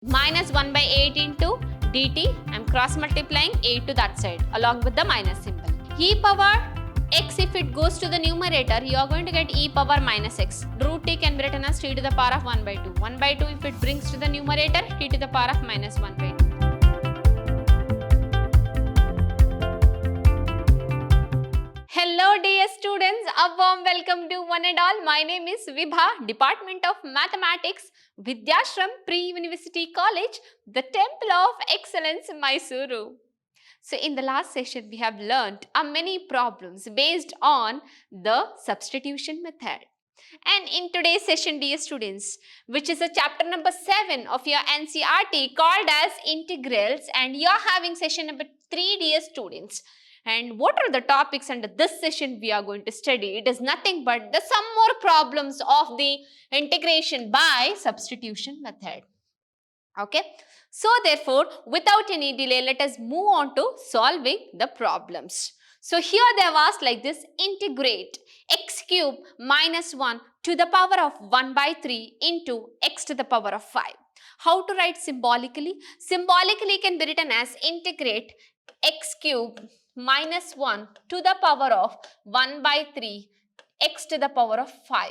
minus 1 by 8 into dt. I'm cross multiplying 8 to that side along with the minus symbol. E power x, if it goes to the numerator, you are going to get e power minus x. Root t can be written as t to the power of 1 by 2. 1 by 2 if it brings to the numerator, t to the power of minus 1 by 2. Hello dear students, a warm welcome to one and all. My name is Vibha, Department of Mathematics, Vidhyaashram Pre-University College, the Temple of Excellence, Mysuru. So in the last session, we have learnt many problems based on the substitution method. And in today's session, dear students, which is a chapter number 7 of your NCERT called as Integrals, and you are having session number 3, dear students. And what are the topics under this session we are going to study? It is nothing but some more problems of the integration by substitution method. Okay. So therefore, without any delay, let us move on to solving the problems. So here they have asked like this: integrate x cube minus 1 to the power of 1 by 3 into x to the power of 5. How to write symbolically? Symbolically can be written as integrate x cube minus 1 to the power of 1 by 3 x to the power of 5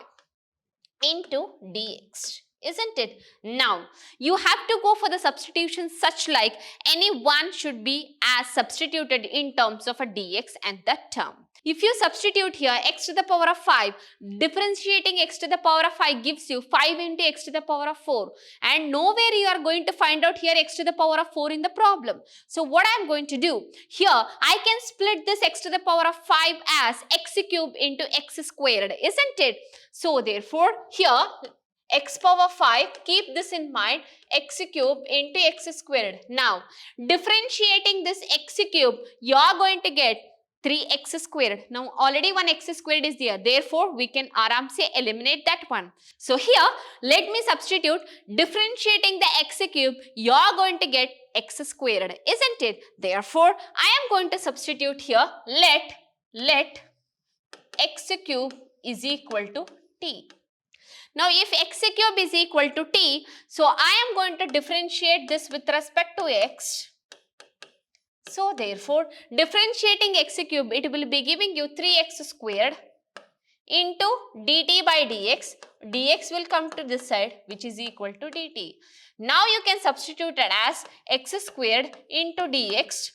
into dx. Isn't it? Now, you have to go for the substitution such like any one should be as substituted in terms of a dx and that term. If you substitute here x to the power of 5, differentiating x to the power of 5 gives you 5 into x to the power of 4. And nowhere you are going to find out here x to the power of 4 in the problem. So what I am going to do, here I can split this x to the power of 5 as x cube into x squared, isn't it? So therefore, here x power 5, keep this in mind, x cube into x squared. Now, differentiating this x cube, you are going to get 3x squared. Now, already one x squared is there. Therefore, we can aramse eliminate that one. So, here, let me substitute differentiating the x cube, you are going to get x squared, isn't it? Therefore, I am going to substitute here, let x cube is equal to t. Now, if x cube is equal to t, so I am going to differentiate this with respect to x. So, therefore, differentiating x cube, it will be giving you 3x squared into dt by dx. Dx will come to this side, which is equal to dt. Now, you can substitute it as x squared into dx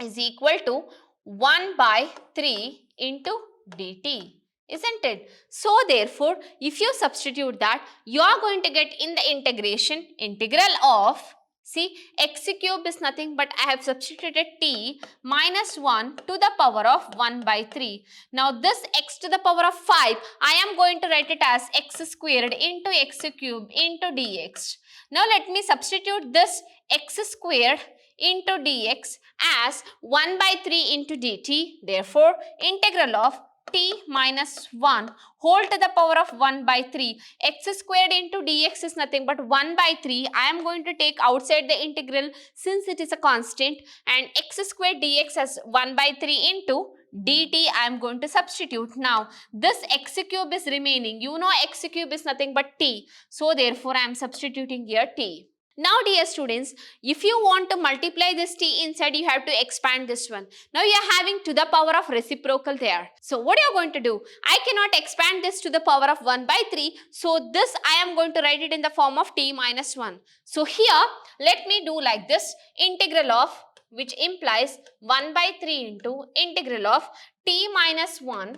is equal to 1 by 3 into dt. Isn't it? So therefore, if you substitute that, you are going to get in the integration, integral of, see, x cube is nothing but I have substituted t minus 1 to the power of 1 by 3. Now this x to the power of 5, I am going to write it as x squared into x cube into dx. Now let me substitute this x squared into dx as 1 by 3 into dt. Therefore, integral of t minus 1 whole to the power of 1 by 3. X squared into dx is nothing but 1 by 3. I am going to take outside the integral since it is a constant, and x squared dx as 1 by 3 into dt I am going to substitute. Now, this x cube is remaining. You know x cube is nothing but t. So, therefore, I am substituting here t. Now, dear students, if you want to multiply this t inside, you have to expand this one. Now, you are having to the power of reciprocal there. So, what you are going to do? I cannot expand this to the power of 1 by 3. So, this I am going to write it in the form of t minus 1. So, here, let me do like this. Integral of, which implies 1 by 3 into integral of t minus 1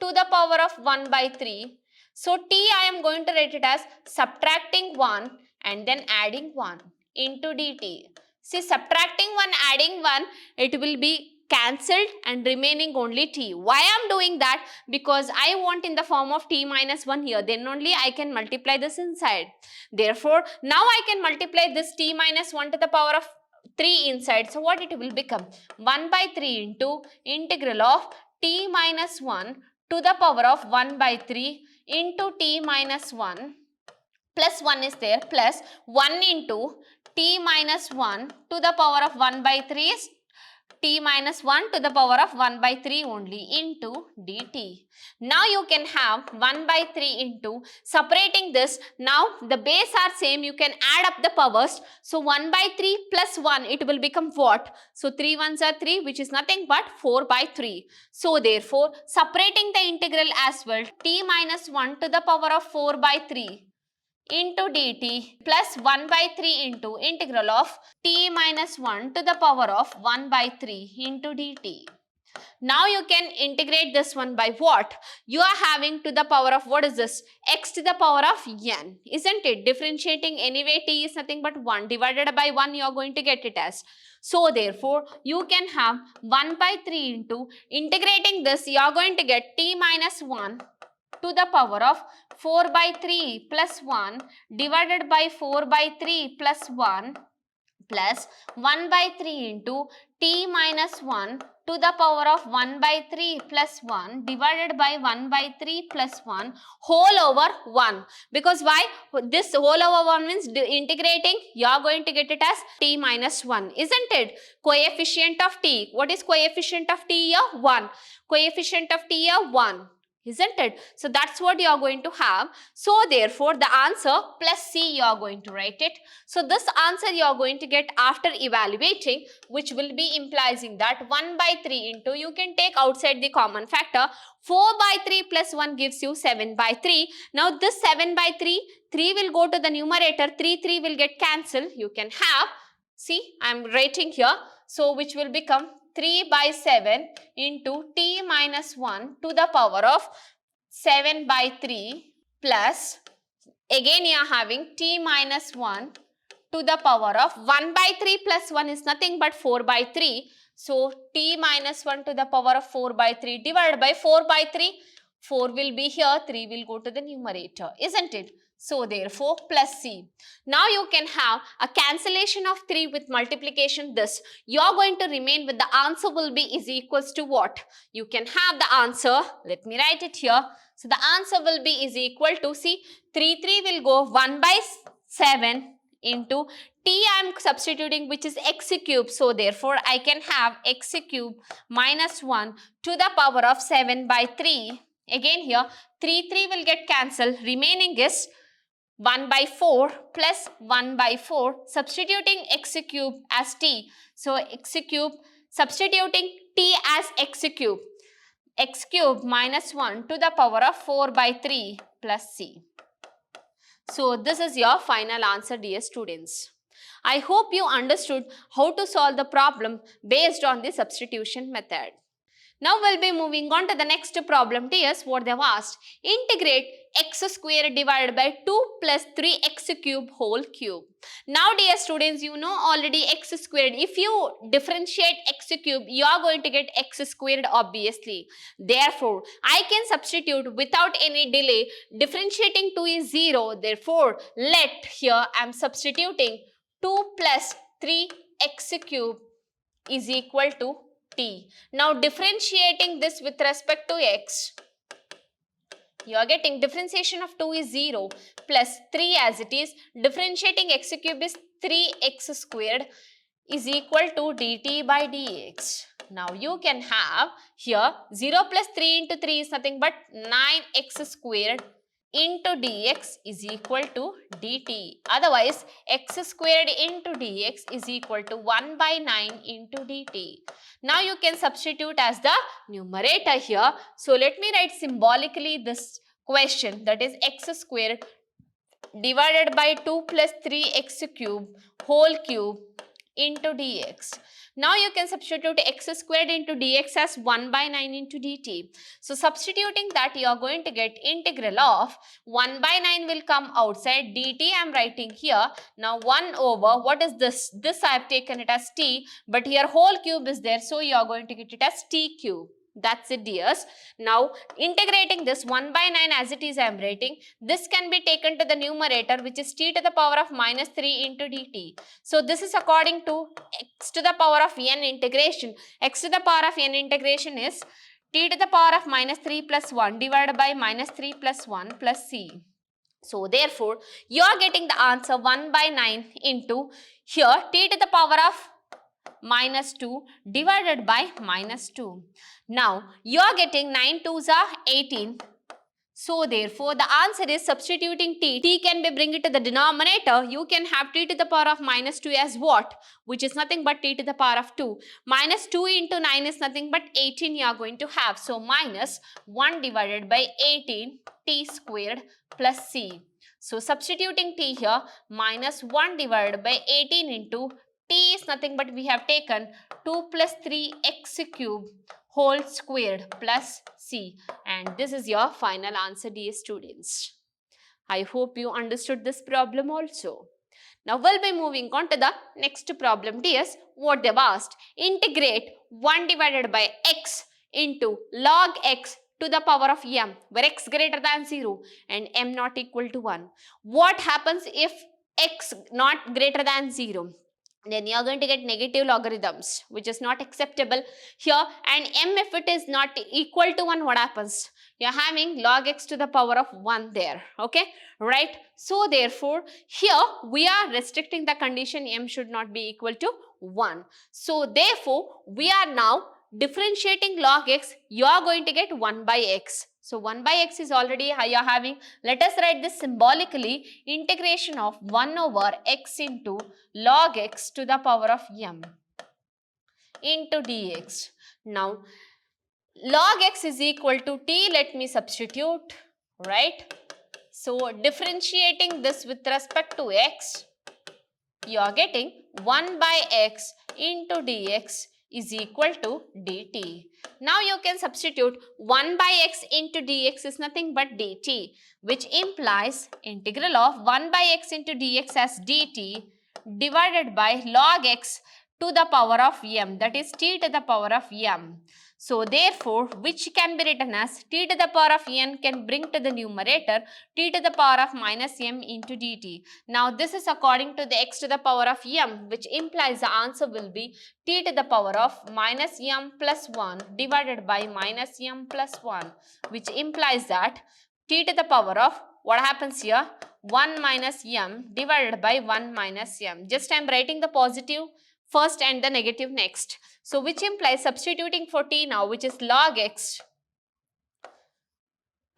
to the power of 1 by 3. So, t I am going to write it as subtracting 1 and then adding 1 into dt. See, subtracting 1, adding 1, it will be cancelled and remaining only t. Why I am doing that? Because I want in the form of t minus 1 here. Then only I can multiply this inside. Therefore, now I can multiply this t minus 1 to the power of 3 inside. So, what it will become? 1 by 3 into integral of t minus 1 to the power of 1 by 3 into t minus 1 plus 1 is there, plus 1 into t minus 1 to the power of 1 by 3 is t minus 1 to the power of 1 by 3 only into dt. Now you can have 1 by 3 into, separating this, now the base are same, you can add up the powers. So 1 by 3 plus 1, it will become what? So 3 ones are 3, which is nothing but 4 by 3. So therefore, separating the integral as well, t minus 1 to the power of 4 by 3 into dt plus 1 by 3 into integral of t minus 1 to the power of 1 by 3 into dt. Now you can integrate this one by what? You are having to the power of, what is this? X to the power of n, isn't it? Differentiating anyway, t is nothing but 1, divided by 1 you are going to get it as. So therefore, you can have 1 by 3 into, integrating this, you are going to get t minus 1 to the power of 4 by 3 plus 1 divided by 4 by 3 plus 1 plus 1 by 3 into t minus 1 to the power of 1 by 3 plus 1 divided by 1 by 3 plus 1 whole over 1. Because why? This whole over 1 means integrating, you are going to get it as t minus 1, isn't it? Coefficient of t. What is coefficient of t here? 1. Coefficient of t here? 1. Isn't it? So that's what you are going to have. So therefore, the answer plus C you are going to write it. So this answer you are going to get after evaluating, which will be implying that 1 by 3 into, you can take outside the common factor, 4 by 3 plus 1 gives you 7 by 3. Now this 7 by 3, 3 will go to the numerator, 3 will get cancelled. You can have, see I am writing here, so which will become 3 by 7 into t minus 1 to the power of 7 by 3 plus, again you are having t minus 1 to the power of 1 by 3 plus 1 is nothing but 4 by 3. So t minus 1 to the power of 4 by 3 divided by 4 by 3. 4 will be here, 3 will go to the numerator, isn't it? So therefore, plus C. Now you can have a cancellation of 3 with multiplication this. You are going to remain with the answer will be is equals to what? You can have the answer. Let me write it here. So the answer will be is equal to, see, 3 will go 1 by 7 into t I am substituting, which is x cube. So therefore, I can have x cube minus 1 to the power of 7 by 3. Again here, 3 will get cancelled. Remaining is 1 by 4 plus 1 by 4, substituting x cube as t. So x cube, substituting t as x cube minus 1 to the power of 4 by 3 plus c. So this is your final answer, dear students. I hope you understood how to solve the problem based on the substitution method. Now we'll be moving on to the next problem. Dears, what they've asked, integrate x square divided by 2 plus 3x cube whole cube. Now dear students, you know already x squared. If you differentiate x cube, you are going to get x squared obviously. Therefore, I can substitute without any delay. Differentiating 2 is 0. Therefore, let here I am substituting 2 plus 3x cube is equal to t. Now differentiating this with respect to x, you are getting differentiation of 2 is 0 plus 3 as it is. Differentiating x cube is 3x squared is equal to dt by dx. Now you can have here 0 plus 3 into 3 is nothing but 9x squared into dx is equal to dt. Otherwise, x squared into dx is equal to 1 by 9 into dt. Now you can substitute as the numerator here. So let me write symbolically this question, that is x squared divided by 2 plus 3x cube whole cube into dx. Now you can substitute x squared into dx as 1 by 9 into dt. So substituting that, you are going to get integral of 1 by 9 will come outside, dt I am writing here. Now 1 over, what is this? This I have taken it as t, but here whole cube is there, so you are going to get it as t cube. That's it, dears. Now integrating this 1 by 9 as it is I am writing, this can be taken to the numerator, which is t to the power of minus 3 into dt. So this is according to x to the power of n integration. X to the power of n integration is t to the power of minus 3 plus 1 divided by minus 3 plus 1 plus c. So therefore, you are getting the answer 1 by 9 into here t to the power of minus 2 divided by minus 2. Now, you are getting 9 2s are 18. So, therefore, the answer is substituting t. T can be bring it to the denominator. You can have t to the power of minus 2 as what? Which is nothing but t to the power of 2. Minus 2 into 9 is nothing but 18 you are going to have. So, minus 1 divided by 18 t squared plus c. So, substituting t here, minus 1 divided by 18 into t is nothing but we have taken 2 plus 3x cube whole squared plus c, and this is your final answer, dear students. I hope you understood this problem also. Now we'll be moving on to the next problem, dears. What they've asked: integrate 1 divided by x into log x to the power of m, where x greater than 0 and m not equal to 1. What happens if x not greater than 0? Then you are going to get negative logarithms, which is not acceptable here. And m, if it is not equal to 1, what happens? You are having log x to the power of 1 there, okay, right? So therefore, here we are restricting the condition m should not be equal to 1. So therefore, we are now differentiating log x. You are going to get 1 by x. So 1 by x is already you are having. Let us write this symbolically. Integration of 1 over x into log x to the power of m into dx. Now log x is equal to t. Let me substitute, right? So differentiating this with respect to x, you are getting 1 by x into dx is equal to dt. Now you can substitute 1 by x into dx is nothing but dt, which implies integral of 1 by x into dx as dt divided by log x to the power of m, that is t to the power of m. So therefore, which can be written as t to the power of n can bring to the numerator t to the power of minus m into dt. Now this is according to the x to the power of m, which implies the answer will be t to the power of minus m plus 1 divided by minus m plus 1, which implies that t to the power of, what happens here, 1 minus m divided by 1 minus m. Just I am writing the positive first and the negative next. So which implies substituting for t now, which is log x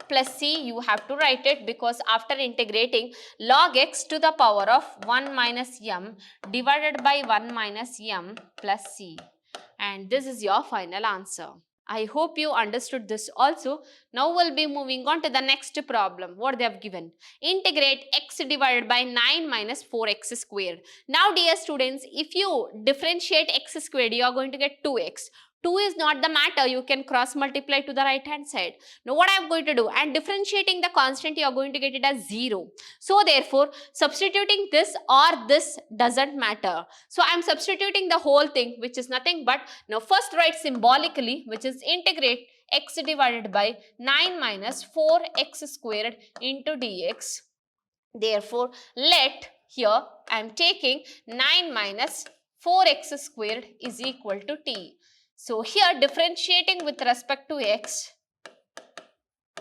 plus c, you have to write it, because after integrating log x to the power of 1 minus m divided by 1 minus m plus c, and this is your final answer. I hope you understood this also. Now we'll be moving on to the next problem. What they have given: integrate x divided by 9 minus 4x squared. Now dear students, if you differentiate x squared, you are going to get 2x. 2 is not the matter, you can cross multiply to the right hand side. Now what I am going to do, and differentiating the constant, you are going to get it as 0. So therefore, substituting this or this doesn't matter. So I am substituting the whole thing, which is nothing but, now first write symbolically, which is integrate x divided by 9 minus 4x squared into dx. Therefore, let here I am taking 9 minus 4x squared is equal to t. So here differentiating with respect to x,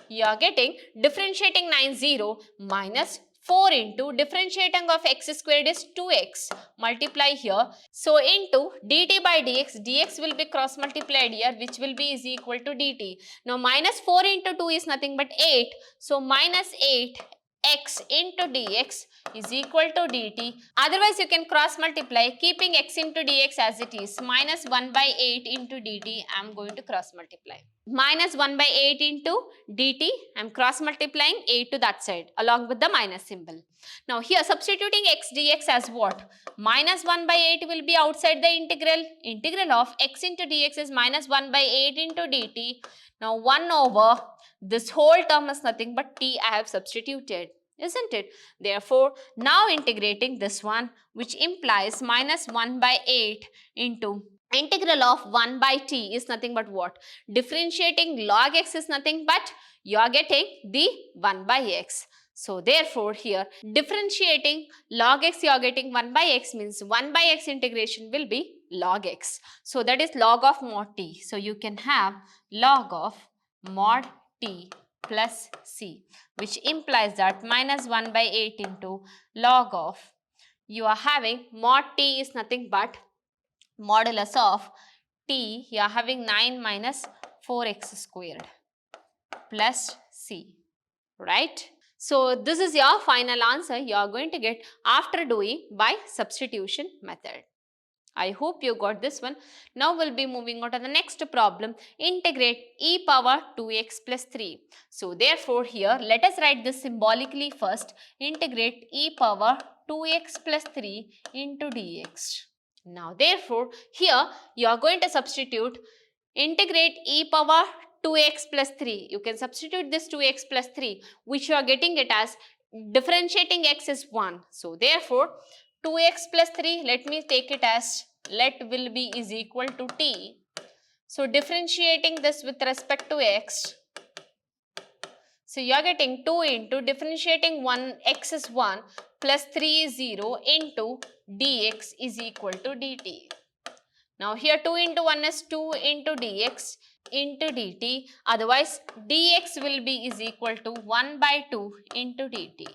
you are getting differentiating 9 0 minus 4 into differentiating of x squared is 2x, multiply here. So into dt by dx, dx will be cross multiplied here, which will be is equal to dt. Now minus 4 into 2 is nothing but 8. So minus 8 x into dx is equal to dt. Otherwise you can cross multiply, keeping x into dx as it is, minus 1 by 8 into dt. I am going to cross multiply. Minus 1 by 8 into dt, I am cross multiplying 8 to that side along with the minus symbol. Now here substituting x dx as what? Minus 1 by 8 will be outside the integral. Integral of x into dx is minus 1 by 8 into dt. Now 1 over this whole term is nothing but t I have substituted, isn't it? Therefore, now integrating this one, which implies minus 1 by 8 into integral of 1 by t is nothing but what? Differentiating log x is nothing but you are getting the 1 by x. So therefore, here differentiating log x, you are getting 1 by x, means 1 by x integration will be log x. So that is log of mod t. So you can have log of mod t plus c, which implies that minus 1 by 8 into log of, you are having mod t is nothing but modulus of t, you are having 9 minus 4x squared plus c, right? So this is your final answer you are going to get after doing by substitution method. I hope you got this one. Now we'll be moving on to the next problem. Integrate e power 2x plus 3. So therefore here let us write this symbolically first. Integrate e power 2x plus 3 into dx. Now therefore here you are going to substitute integrate e power 2x plus 3. You can substitute this 2x plus 3 which you are getting it as differentiating x is 1. So therefore 2x plus 3, let me take it as let will be is equal to t. So differentiating this with respect to x. So you are getting 2 into differentiating 1 x is 1 plus 3 is 0 into dx is equal to dt. Now here 2 into 1 is 2 into dx into dt, otherwise dx will be is equal to 1 by 2 into dt.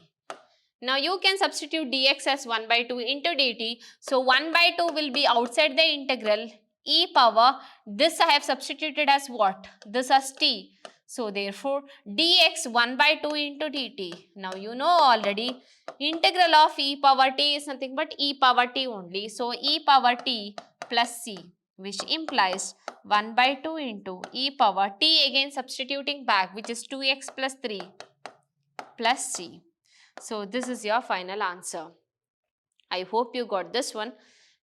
Now you can substitute dx as 1 by 2 into dt. So 1 by 2 will be outside the integral. E power, this I have substituted as what? This as t. So therefore dx 1 by 2 into dt. Now you know already integral of e power t is nothing but e power t only. So e power t plus c, which implies 1 by 2 into e power t, again substituting back, which is 2x plus 3 plus c. So this is your final answer. I hope you got this one.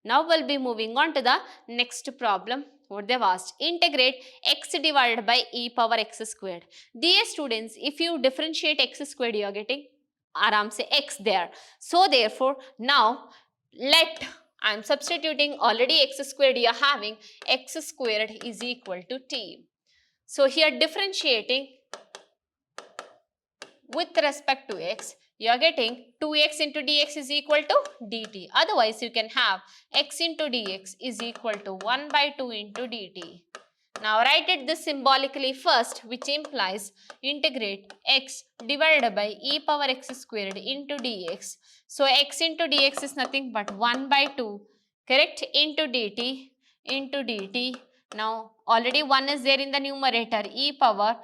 Now we'll be moving on to the next problem. What they've asked, integrate x divided by e power x squared. Dear students, if you differentiate x squared, you are getting aram se x there. So therefore now I am substituting already x squared, you are having x squared is equal to t. So here differentiating with respect to x, you are getting 2x into dx is equal to dt. Otherwise, you can have x into dx is equal to 1 by 2 into dt. Now, write it this symbolically first, which implies integrate x divided by e power x squared into dx. So, x into dx is nothing but 1 by 2, correct, into dt. Now, already 1 is there in the numerator, e power.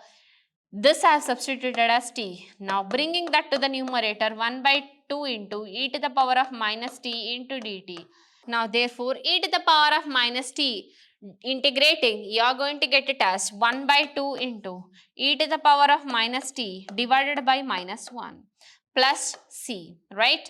This I have substituted as t. Now bringing that to the numerator, 1 by 2 into e to the power of minus t into dt. Now therefore e to the power of minus t, integrating, you are going to get it as 1 by 2 into e to the power of minus t divided by minus 1 plus c, right?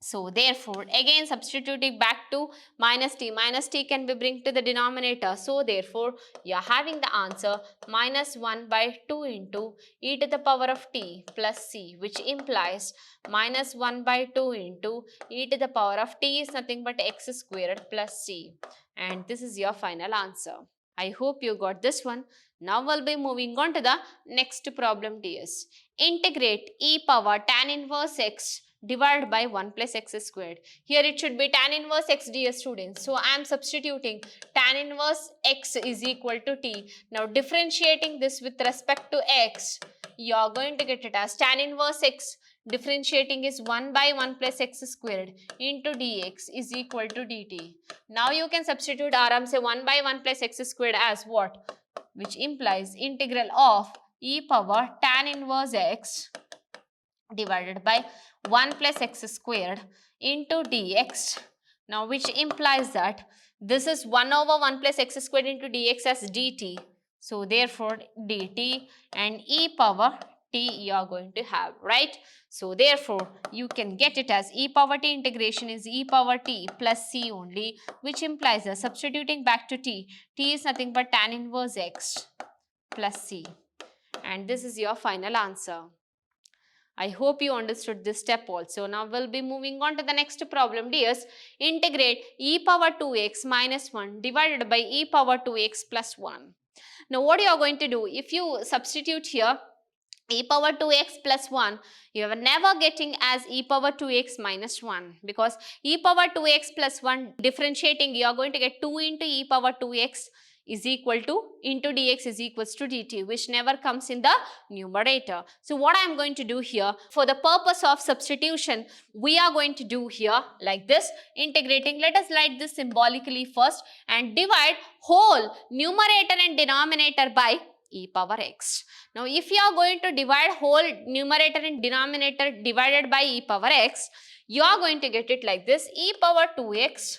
So therefore again substituting back to minus t can be bring to the denominator. So therefore you are having the answer minus 1 by 2 into e to the power of t plus c, which implies minus 1 by 2 into e to the power of t is nothing but x squared plus c. And this is your final answer. I hope you got this one. Now we'll be moving on to the next problem, dears. Integrate e power tan inverse x divided by 1 plus x squared. Here it should be tan inverse x, dear students. So I am substituting tan inverse x is equal to t. Now differentiating this with respect to x, you are going to get it as tan inverse x differentiating is 1 by 1 plus x squared into dx is equal to dt. Now you can substitute aram say 1 by 1 plus x squared as what? Which implies integral of e power tan inverse x divided by 1 plus x squared into dx. Now which implies that this is 1 over 1 plus x squared into dx as dt. So therefore dt and e power t you are going to have, right? So therefore you can get it as e power t integration is e power t plus c only, which implies that substituting back to t is nothing but tan inverse x plus c. And this is your final answer. I hope you understood this step also. Now we'll be moving on to the next problem, dears. Integrate e power 2x minus 1 divided by e power 2x plus 1. Now what you are going to do, if you substitute here e power 2x plus 1, you are never getting as e power 2x minus 1, because e power 2x plus 1 differentiating, you are going to get 2 into e power 2x is equal to into dx is equals to dt, which never comes in the numerator. So what I am going to do here, for the purpose of substitution, we are going to do here like this, integrating. Let us write this symbolically first and divide whole numerator and denominator by e power x. Now if you are going to divide whole numerator and denominator divided by e power x, you are going to get it like this: e power 2x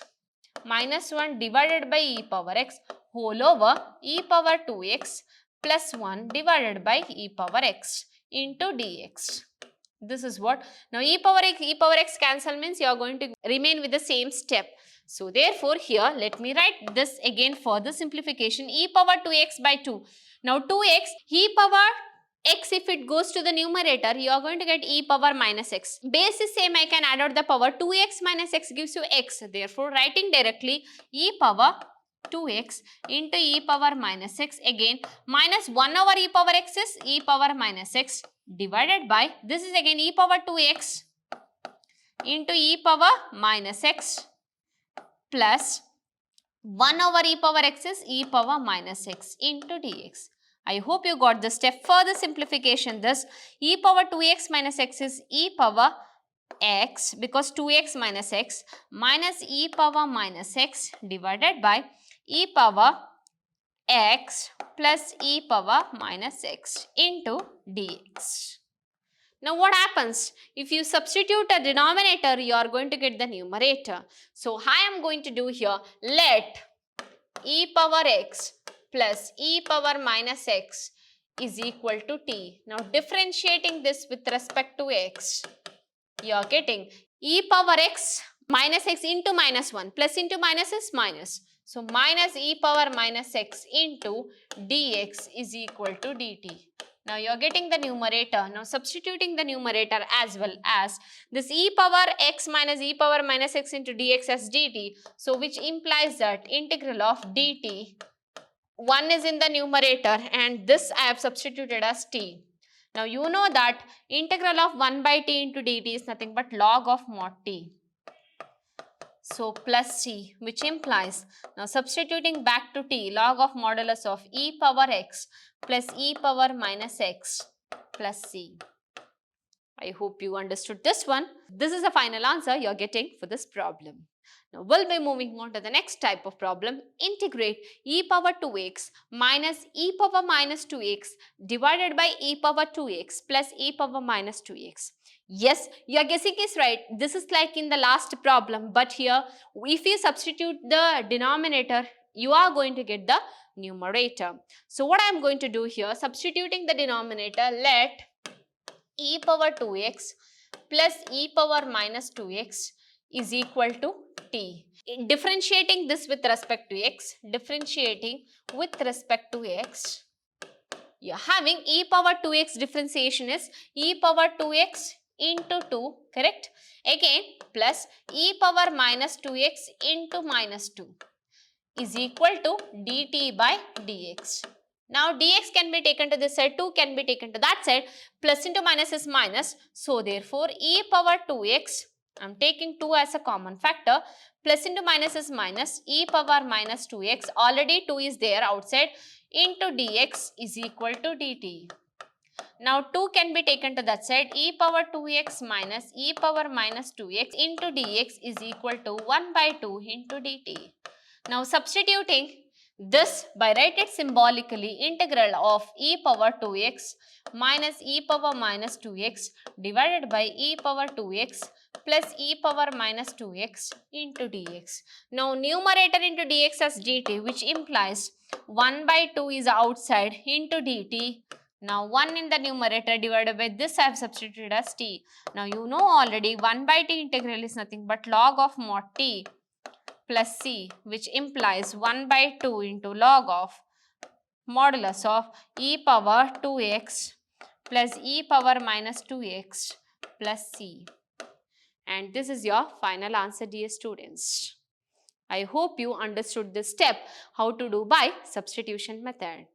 minus 1 divided by e power x whole over e power 2x plus 1 divided by e power x into dx. This is what. Now e power x cancel means you are going to remain with the same step. So therefore here let me write this again for the simplification: e power 2x by 2. Now 2x, e power x, if it goes to the numerator, you are going to get e power minus x. Base is same, I can add out the power. 2x minus x gives you x. Therefore writing directly e power 2x into e power minus x, again minus 1 over e power x is e power minus x divided by, this is again e power 2x into e power minus x plus 1 over e power x is e power minus x into dx. I hope you got the step. Further simplification, this e power 2x minus x is e power x, because 2x minus x minus e power minus x divided by e power x plus e power minus x into dx. Now what happens? If you substitute a denominator, you are going to get the numerator. So I am going to do here, let e power x plus e power minus x is equal to t. Now differentiating this with respect to x, you are getting e power x minus x into minus 1, plus into minus is minus. So minus e power minus x into dx is equal to dt. Now you are getting the numerator. Now substituting the numerator as well as this e power x minus e power minus x into dx as dt. So which implies that integral of dt, 1 is in the numerator and this I have substituted as t. Now you know that integral of 1 by t into dt is nothing but log of mod t. So plus c, which implies, now substituting back to t, log of modulus of e power x plus e power minus x plus c. I hope you understood this one. This is the final answer you are getting for this problem. Now we'll be moving on to the next type of problem. Integrate e power 2x minus e power minus 2x divided by e power 2x plus e power minus 2x. Yes, your guessing is right. This is like in the last problem, but here if you substitute the denominator, you are going to get the numerator. So what I am going to do here, substituting the denominator, let e power 2x plus e power minus 2x is equal to t. Differentiating this with respect to x, you are having e power 2x differentiation is e power 2x into 2, correct? Again plus e power minus 2x into minus 2 is equal to dt by dx. Now dx can be taken to this side, 2 can be taken to that side, plus into minus is minus. So therefore e power 2x, I am taking 2 as a common factor, plus into minus is minus, e power minus 2x, already 2 is there outside, into dx is equal to dt. Now 2 can be taken to that side, e power 2x minus e power minus 2x into dx is equal to 1 by 2 into dt. Now substituting this by write it symbolically, integral of e power 2x minus e power minus 2x divided by e power 2x plus e power minus 2x into dx. Now numerator into dx as dt, which implies 1 by 2 is outside into dt. Now 1 in the numerator divided by this I have substituted as t. Now you know already 1 by t integral is nothing but log of mod t plus c, which implies 1 by 2 into log of modulus of e power 2x plus e power minus 2x plus c. And this is your final answer, dear students. I hope you understood this step, how to do by substitution method.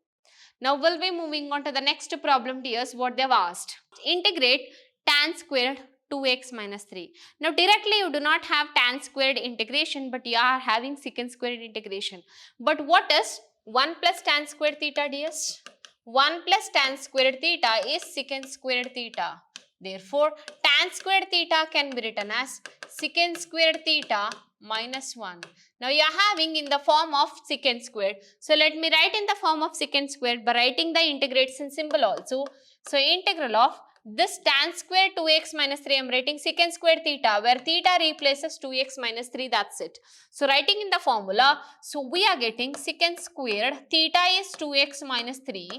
Now we'll be moving on to the next problem, dears, what they've asked. Integrate tan squared 2x minus 3. Now directly you do not have tan squared integration, but you are having secant squared integration. But what is 1 plus tan squared theta ds. 1 plus tan squared theta is secant squared theta. Therefore, tan squared theta can be written as secant squared theta minus 1. Now, you are having in the form of secant squared. So, let me write in the form of secant squared by writing the integration symbol also. So, integral of this tan square 2x minus 3, I am writing secant square theta, where theta replaces 2x minus 3, that's it. So, writing in the formula, so we are getting secant squared theta is 2x minus 3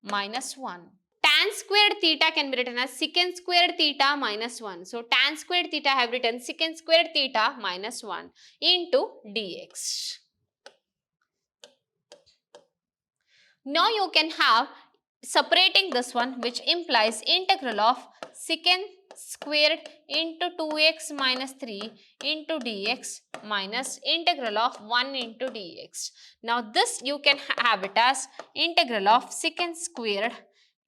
minus 1. Tan squared theta can be written as secant squared theta minus 1. So, tan squared theta I have written secant squared theta minus 1 into dx. Now, you can have separating this one, which implies integral of secant squared into 2x minus 3 into dx minus integral of 1 into dx. Now, this you can have it as integral of secant squared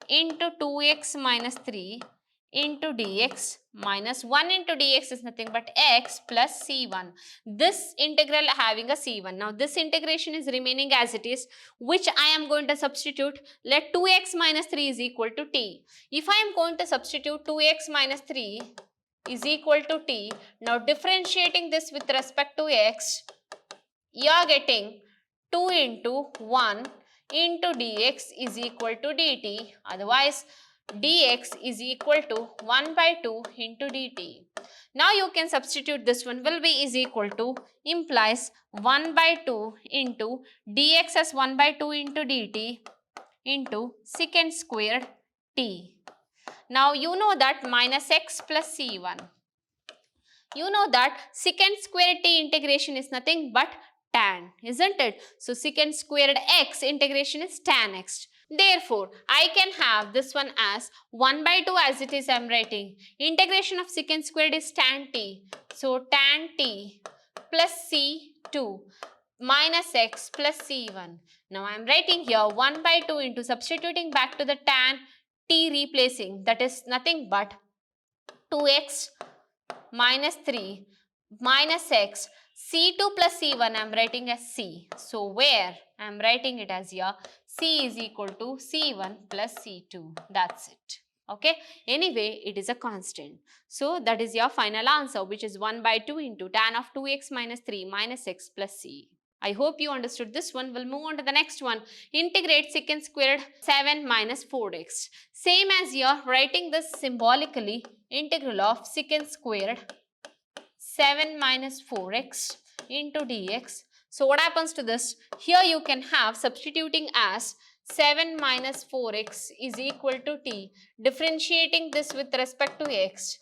into 2x minus 3 into dx minus 1 into dx is nothing but x plus c1. This integral having a c1. Now, this integration is remaining as it is, which I am going to substitute. Let 2x minus 3 is equal to t. If I am going to substitute 2x minus 3 is equal to t, now differentiating this with respect to x, you are getting 2 into 1 into dx is equal to dt. Otherwise, dx is equal to 1 by 2 into dt. Now, you can substitute this one will be is equal to implies 1 by 2 into dx as 1 by 2 into dt into secant squared t. Now, you know that minus x plus c1. You know that secant squared t integration is nothing but tan, isn't it? So, secant squared x integration is tan x. Therefore, I can have this one as 1 by 2 as it is I am writing. Integration of secant squared is tan t. So, tan t plus c2 minus x plus c1. Now, I am writing here 1 by 2 into substituting back to the tan t replacing, that is nothing but 2x minus 3 minus x, c2 plus c1 I am writing as c. So, where I am writing it as here c is equal to c1 plus c2, that's it. Okay. Anyway, it is a constant. So, that is your final answer, which is 1 by 2 into tan of 2x minus 3 minus x plus c. I hope you understood this one. We'll move on to the next one. Integrate secant squared 7 minus 4x. Same as here, writing this symbolically, integral of secant squared 7 minus 4x into dx. So, what happens to this? Here you can have substituting as 7 minus 4x is equal to t. Differentiating this with respect to x,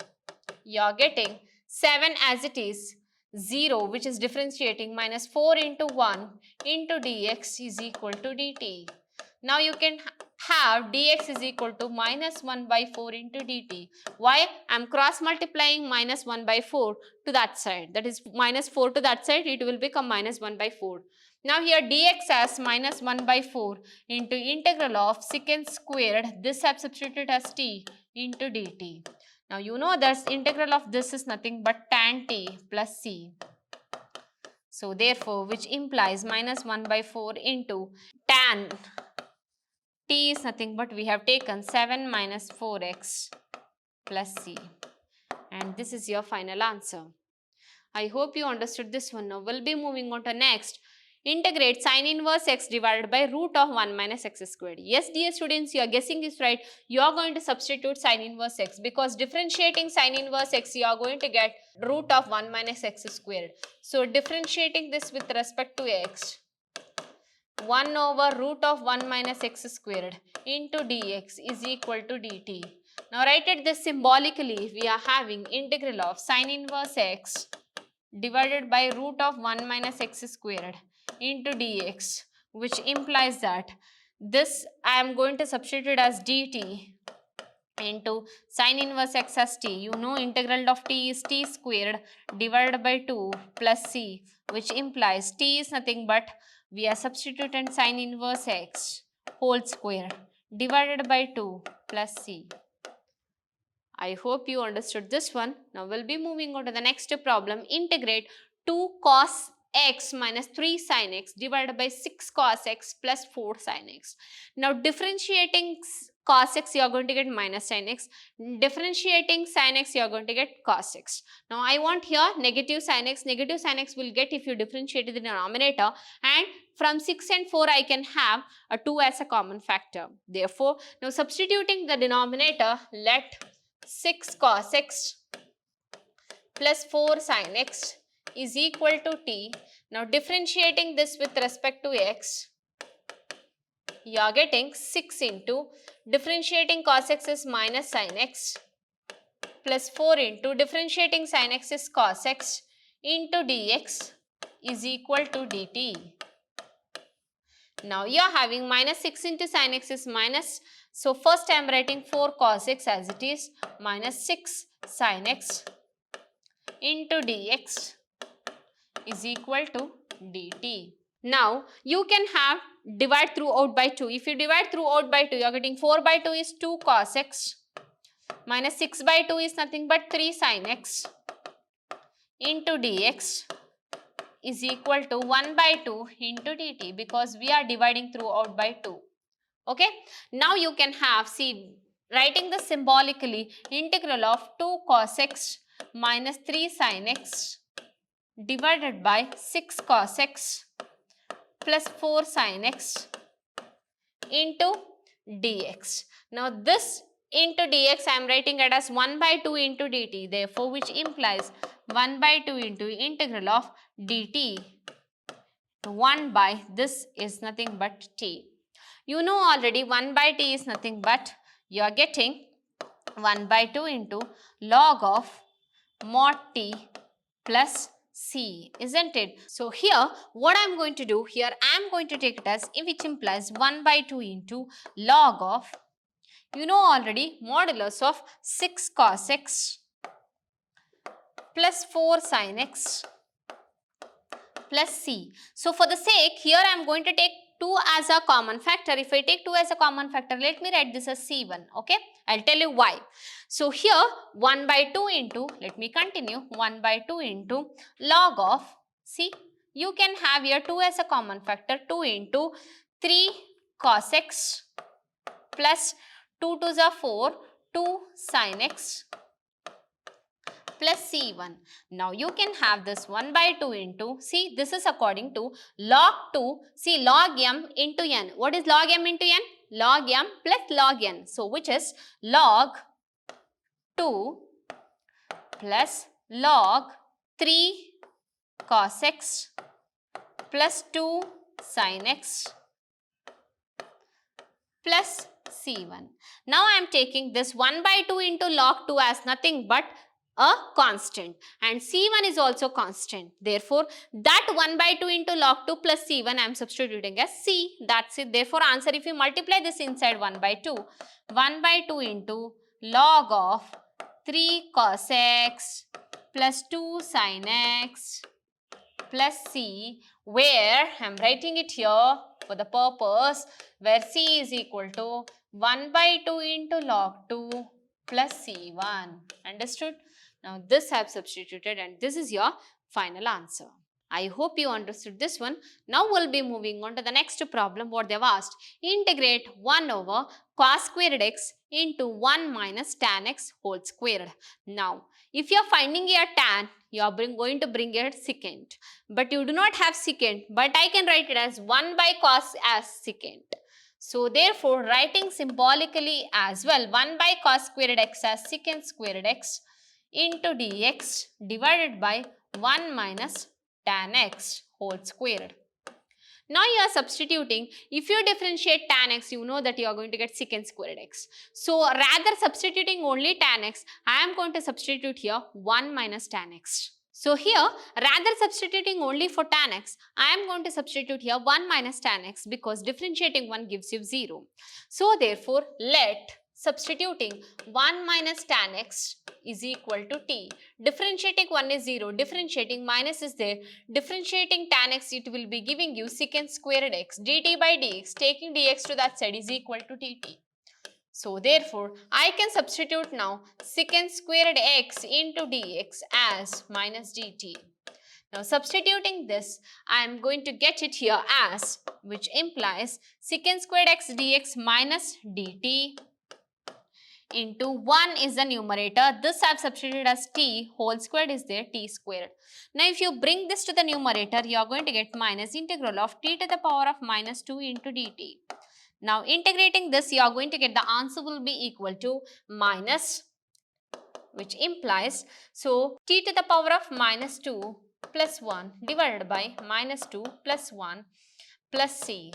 you are getting 7 as it is, 0 which is differentiating minus 4 into 1 into dx is equal to dt. Now, you can have dx is equal to minus 1 by 4 into dt. Why? I am cross multiplying minus 1 by 4 to that side. That is minus 4 to that side, it will become minus 1 by 4. Now, here dx as minus 1 by 4 into integral of secant squared, this I have substituted as t into dt. Now, you know that integral of this is nothing but tan t plus c. So, therefore, which implies minus 1 by 4 into tan t is nothing but we have taken 7 minus 4x plus c, and this is your final answer. I hope you understood this one. Now, we'll be moving on to next. Integrate sin inverse x divided by root of 1 minus x squared. Yes, dear students, you are guessing this right. You are going to substitute sin inverse x, because differentiating sin inverse x, you are going to get root of 1 minus x squared. So, differentiating this with respect to x, 1 over root of 1 minus x squared into dx is equal to dt. Now, write it this symbolically. We are having integral of sin inverse x divided by root of 1 minus x squared into dx, which implies that this I am going to substitute as dt into sin inverse x as t. You know integral of t is t squared divided by 2 plus c, which implies t is nothing but we are substituting sin inverse x whole square divided by 2 plus c. I hope you understood this one. Now, we'll be moving on to the next problem. Integrate 2 cos x minus 3 sin x divided by 6 cos x plus 4 sin x. Now differentiating cos x, you are going to get minus sin x. Differentiating sin x, you are going to get cos x. Now I want here negative sin x. Negative sin x will get if you differentiate the denominator, and from 6 and 4 I can have a 2 as a common factor. Therefore, now substituting the denominator, let 6 cos x plus 4 sin x is equal to t. Now differentiating this with respect to x, you are getting 6 into differentiating cos x is minus sin x plus 4 into differentiating sin x is cos x into dx is equal to dt. Now you are having minus 6 into sin x is minus, so first I am writing 4 cos x as it is, minus 6 sin x into dx is equal to dt. Now you can have divide throughout by 2. If you divide throughout by 2, you are getting 4 by 2 is 2 cos x minus 6 by 2 is nothing but 3 sin x into dx is equal to 1 by 2 into dt, because we are dividing throughout by 2. Okay. Now you can have, see, writing this symbolically, integral of 2 cos x minus 3 sin x divided by 6 cos x plus 4 sin x into dx. Now this into dx I am writing it as 1 by 2 into dt, therefore which implies 1 by 2 into integral of dt, 1 by this is nothing but t. You know already 1 by t is nothing but, you are getting 1 by 2 into log of mod t plus c, isn't it? So here what I am going to do, here I am going to take it as, which implies 1 by 2 into log of, you know already, modulus of 6 cos x plus 4 sin x plus c. So for the sake, here I am going to take 2 as a common factor. If I take 2 as a common factor, let me write this as c1, okay? I'll tell you why. So here 1 by 2 into, let me continue, 1 by 2 into log of, see, you can have here 2 as a common factor, 2 into 3 cos x plus 2 2s are 4, 2 sin x plus c1. Now you can have this 1 by 2 into, see, this is according to log 2, see, log m into n. What is log m into n? Log m plus log n. So which is log 2 plus log 3 cos x plus 2 sin x plus c1. Now I am taking this 1 by 2 into log 2 as nothing but a constant, and c1 is also constant. Therefore, that 1 by 2 into log 2 plus c1 I am substituting as c. That's it. Therefore, answer, if you multiply this inside 1 by 2, 1 by 2 into log of 3 cos x plus 2 sin x plus c, where I am writing it here for the purpose, where c is equal to 1 by 2 into log 2 plus c1. Understood? Now this I have substituted, and this is your final answer. I hope you understood this one. Now we'll be moving on to the next problem. What they've asked, integrate 1 over cos squared x into 1 minus tan x whole squared. Now if you are finding your tan, you are going to bring it secant, but you do not have secant, but I can write it as 1 by cos as secant. So therefore, writing symbolically as well, 1 by cos squared x as secant squared x into dx divided by 1 minus tan x whole squared. Now you are substituting. If you differentiate tan x, you know that you are going to get secant squared x. So rather substituting only tan x, I am going to substitute here 1 minus tan x. So here, rather substituting only for tan x, I am going to substitute here 1 minus tan x, because differentiating 1 gives you 0. So therefore, let substituting 1 minus tan x is equal to t. Differentiating 1 is 0, differentiating minus is there. Differentiating tan x, it will be giving you secant squared x, dt by dx, taking dx to that side is equal to dt. So therefore, I can substitute now secant squared x into dx as minus dt. Now substituting this, I am going to get it here as, which implies secant squared x dx minus dt into 1 is the numerator. This I have substituted as t, whole squared is there, t squared. Now if you bring this to the numerator, you are going to get minus integral of t to the power of minus 2 into dt. Now integrating this, you are going to get the answer will be equal to minus, which implies, so t to the power of minus 2 plus 1 divided by minus 2 plus 1 plus c.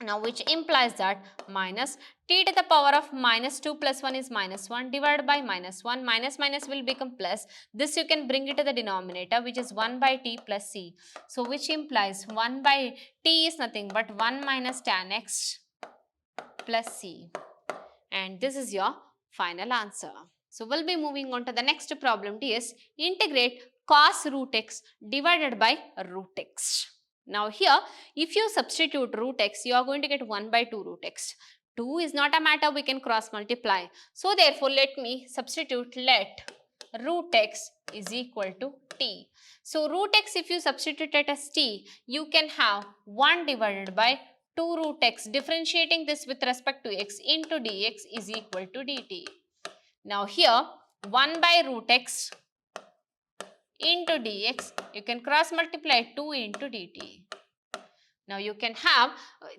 Now which implies that minus t to the power of minus 2 plus 1 is minus 1 divided by minus 1, minus minus will become plus. This you can bring it to the denominator, which is 1 by t plus c. So which implies 1 by t is nothing but 1 minus tan x plus c. And this is your final answer. So we'll be moving on to the next problem, is integrate cos root x divided by root x. Now here, if you substitute root x, you are going to get 1 by 2 root x. 2 is not a matter we can cross multiply. So therefore, let me substitute, let root x is equal to t. So root x, if you substitute it as t, you can have 1 divided by 2 root x. Differentiating this with respect to x into dx is equal to dt. Now here, 1 by root x into dx, you can cross multiply 2 into dt. Now you can have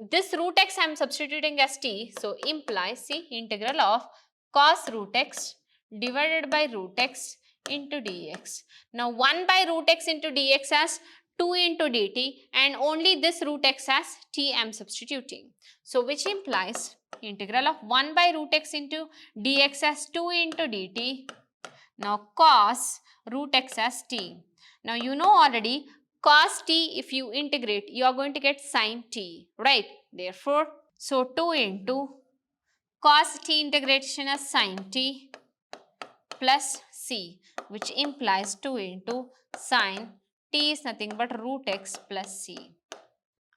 this root x I am substituting as t, so implies, see, integral of cos root x divided by root x into dx. Now 1 by root x into dx as 2 into dt, and only this root x as t I am substituting. So which implies integral of 1 by root x into dx as 2 into dt. Now cos root x as t. Now you know already cos t, if you integrate, you are going to get sin t, right? Therefore, so 2 into cos t integration as sin t plus c, which implies 2 into sin t is nothing but root x plus c.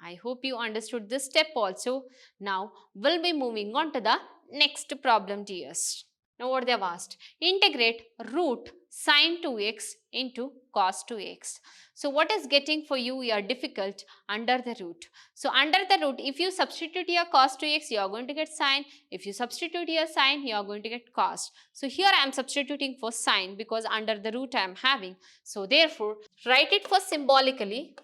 I hope you understood this step also. Now we'll be moving on to the next problem, dears. Now what they have asked, integrate root sin 2x into cos 2x. So what is getting for you here difficult? Under the root. So under the root, if you substitute here cos 2x, you are going to get sin. If you substitute here sin, you are going to get cos. So here I am substituting for sin because under the root I am having. So therefore, write it first symbolically.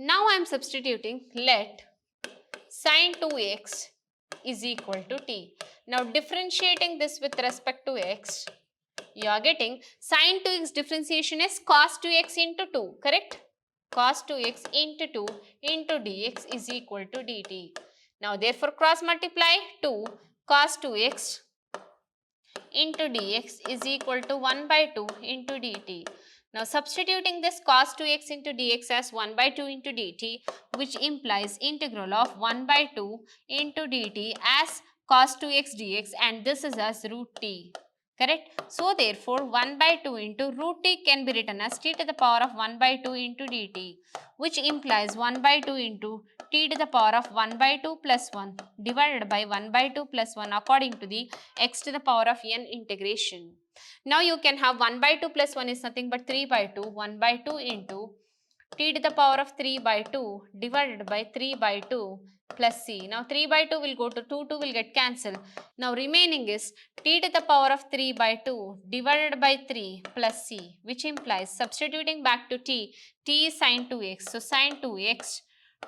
Now I am substituting, let sin 2x is equal to t. Now differentiating this with respect to x, you are getting sin 2x differentiation is cos 2x into 2, correct? Cos 2x into 2 into dx is equal to dt. Now therefore cross multiply 2 cos 2x into dx is equal to 1 by 2 into dt. Now substituting this cos 2x into dx as 1 by 2 into dt, which implies integral of 1 by 2 into dt as cos 2x dx, and this is as root t, correct? So therefore 1 by 2 into root t can be written as t to the power of 1 by 2 into dt, which implies 1 by 2 into t to the power of 1 by 2 plus 1 divided by 1 by 2 plus 1 according to the x to the power of n integration. Now you can have 1 by 2 plus 1 is nothing but 3 by 2, 1 by 2 into t to the power of 3 by 2 divided by 3 by 2 plus c. Now 3 by 2 will go to 2, 2 will get cancelled. Now remaining is t to the power of 3 by 2 divided by 3 plus c, which implies substituting back to t is sin 2x. So sin 2x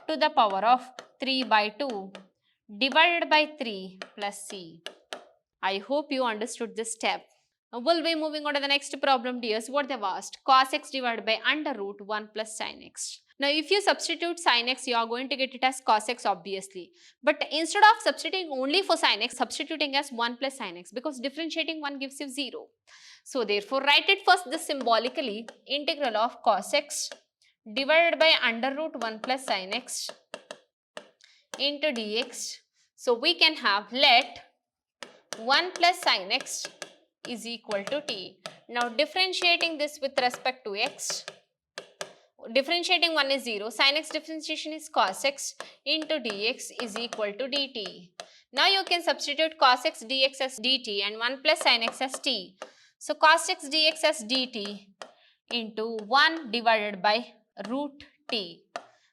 to the power of 3 by 2 divided by 3 plus c. I hope you understood this step. Now we'll be moving on to the next problem, dears. What they've asked, cos x divided by under root 1 plus sin x. Now if you substitute sin x, you are going to get it as cos x obviously. But instead of substituting only for sin x, substituting as 1 plus sin x, because differentiating 1 gives you 0. So therefore write it first this symbolically, integral of cos x divided by under root 1 plus sin x into dx. So we can have let 1 plus sin x is equal to t. Now differentiating this with respect to x, differentiating 1 is 0, sin x differentiation is cos x into dx is equal to dt. Now you can substitute cos x dx as dt and 1 plus sin x as t. So cos x dx as dt into 1 divided by root t,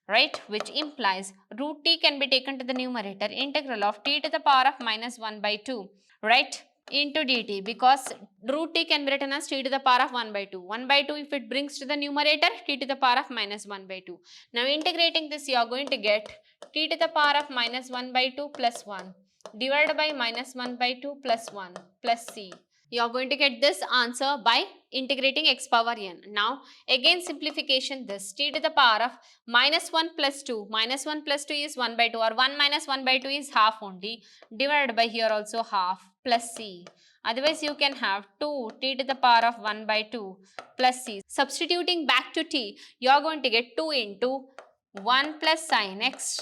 right, which implies root t can be taken to the numerator, integral of t to the power of minus 1 by 2, right, into dt, because root t can be written as t to the power of 1 by 2. 1 by 2 if it brings to the numerator, t to the power of minus 1 by 2. Now integrating this, you are going to get t to the power of minus 1 by 2 plus 1 divided by minus 1 by 2 plus 1 plus c. You are going to get this answer by integrating x power n. Now again simplification this, t to the power of minus 1 plus 2, minus 1 plus 2 is 1 by 2, or 1 minus 1 by 2 is half only, divided by here also half plus c. Otherwise you can have 2 t to the power of 1 by 2 plus c. Substituting back to t, you are going to get 2 into 1 plus sin x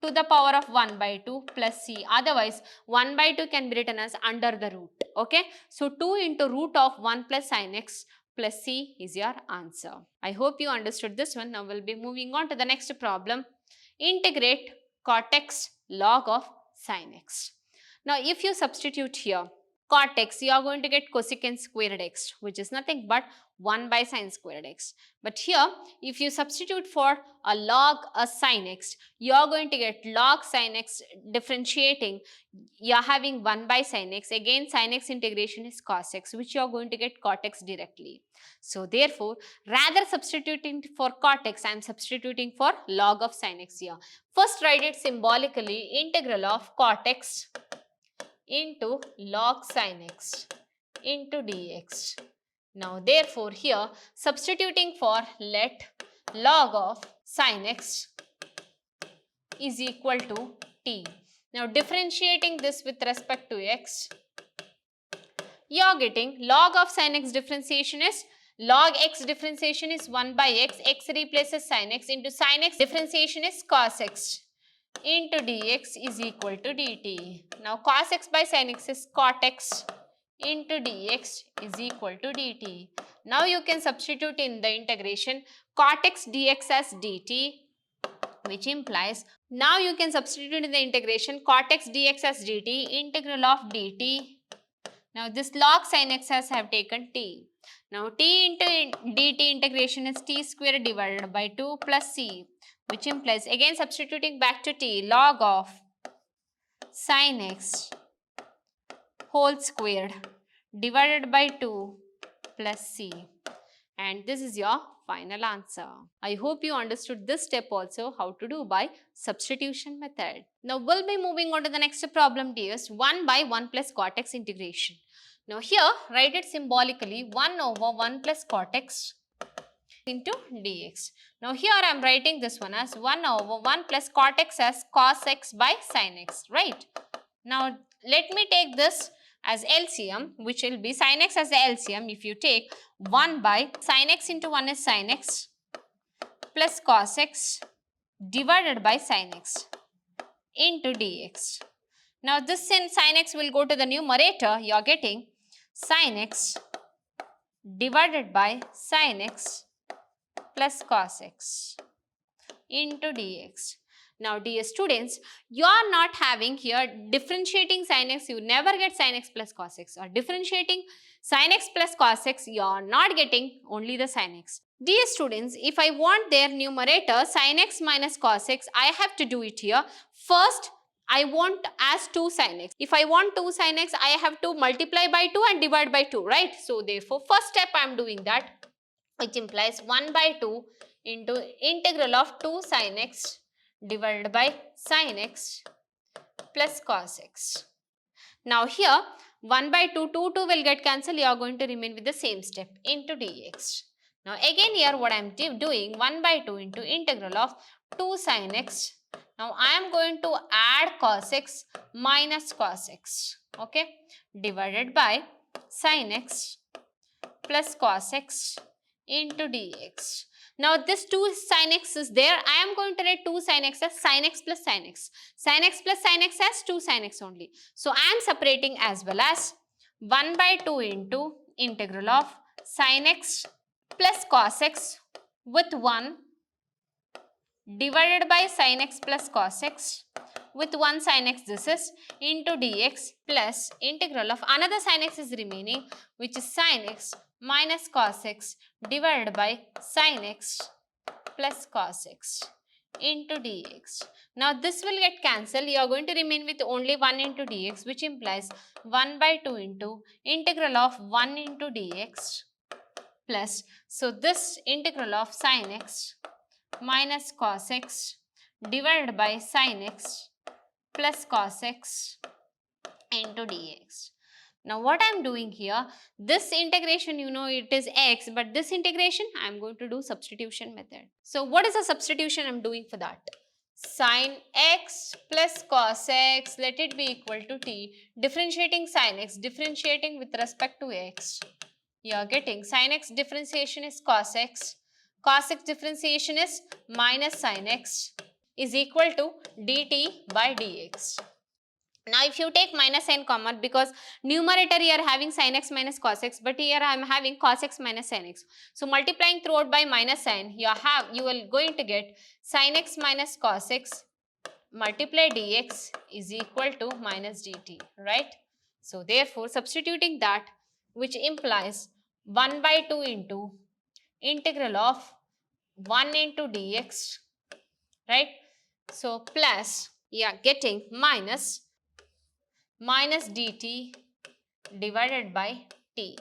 to the power of 1 by 2 plus c. Otherwise 1 by 2 can be written as under the root. Okay, so 2 into root of 1 plus sin x plus c is your answer. I hope you understood this one. Now we'll be moving on to the next problem. Integrate cot x log of sin x. Now if you substitute here cot x, you are going to get cosecant squared x, which is nothing but 1 by sin squared x. But here if you substitute for a log a sin x, you are going to get log sin x. Differentiating, you are having 1 by sin x. Again sin x integration is cos x, which you are going to get cot x directly. So therefore rather substituting for cot x, I am substituting for log of sin x here. First write it symbolically, integral of cot x into log sin x into dx. Now therefore here substituting for, let log of sin x is equal to t. Now differentiating this with respect to x, you are getting log of sin x differentiation is, log x differentiation is 1 by x, x replaces sin x, into sin x differentiation is cos x into dx is equal to dt. Now cos x by sin x is cot x into dx is equal to dt. Now you can substitute in the integration cot x dx as dt, which implies, now you can substitute in the integration cot x dx as dt, integral of dt. Now this log sin x has have taken t. Now t into dt integration is t square divided by 2 plus c, which implies, again substituting back to t, log of sin x whole squared divided by 2 plus c, and this is your final answer. I hope you understood this step also, how to do by substitution method. Now we'll be moving on to the next problem, dears, 1 by 1 plus cot x integration. Now here write it symbolically, 1 over 1 plus cot x into dx. Now here I am writing this one as 1 over 1 plus cot x as cos x by sin x, right? Now let me take this as LCM, which will be sin x as the LCM. If you take 1 by sin x into 1 is sin x plus cos x divided by sin x into dx. Now this sin x will go to the numerator. You are getting sin x divided by sin x plus cos x into dx. Now dear students, you are not having here differentiating sin x, you never get sin x plus cos x, or differentiating sin x plus cos x, you are not getting only the sin x. Dear students, if I want their numerator sin x minus cos x, I have to do it here. First I want as 2 sin x. If I want 2 sin x, I have to multiply by 2 and divide by 2, right? So therefore first step I am doing that, which implies 1 by 2 into integral of 2 sin x divided by sin x plus cos x. Now here 1 by 2, 2 will get cancelled, you are going to remain with the same step into dx. Now again here what I am doing, 1 by 2 into integral of 2 sin x. Now I am going to add cos x minus cos x, okay, divided by sin x plus cos x into dx. Now this 2 sin x is there, I am going to write 2 sin x as sin x plus sin x. Sin x plus sin x as 2 sin x only. So I am separating as well as 1 by 2 into integral of sin x plus cos x with 1 divided by sin x plus cos x with 1 sin x, this is into dx plus integral of another sin x is remaining, which is sin x minus cos x divided by sin x plus cos x into dx. Now this will get cancelled. You are going to remain with only 1 into dx, which implies 1 by 2 into integral of 1 into dx plus, so this integral of sin x minus cos x divided by sin x plus cos x into dx. Now what I am doing here, this integration, you know, it is x, but this integration I am going to do substitution method. So what is the substitution I am doing for that? Sin x plus cos x, let it be equal to t, differentiating sin x, differentiating with respect to x. You are getting sin x differentiation is cos x differentiation is minus sin x is equal to dt by dx. Now if you take minus sign common, because numerator you are having sin x minus cos x, but here I am having cos x minus sin x. So multiplying throughout by minus sign, you will going to get sin x minus cos x multiply dx is equal to minus dt, right? So therefore substituting that, which implies 1 by 2 into integral of 1 into dx, right? So plus, getting minus dt divided by t,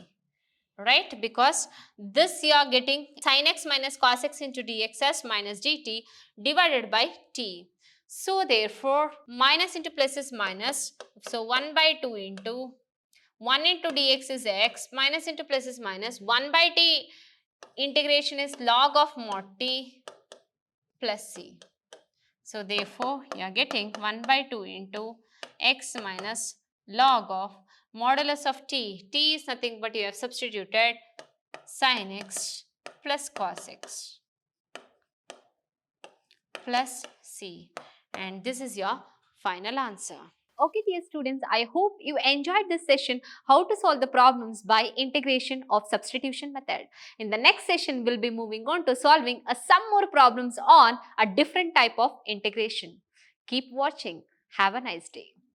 right? Because this you are getting sin x minus cos x into dx as minus dt divided by t. So therefore minus into plus is minus, so 1 by 2 into 1 into dx is x, minus into plus is minus, 1 by t integration is log of mod t plus c. So therefore you are getting 1 by 2 into x minus log of modulus of t. T is nothing but you have substituted sin x plus cos x plus c, and this is your final answer. Okay dear students, I hope you enjoyed this session, how to solve the problems by integration of substitution method. In the next session, we'll be moving on to solving some more problems on a different type of integration. Keep watching. Have a nice day.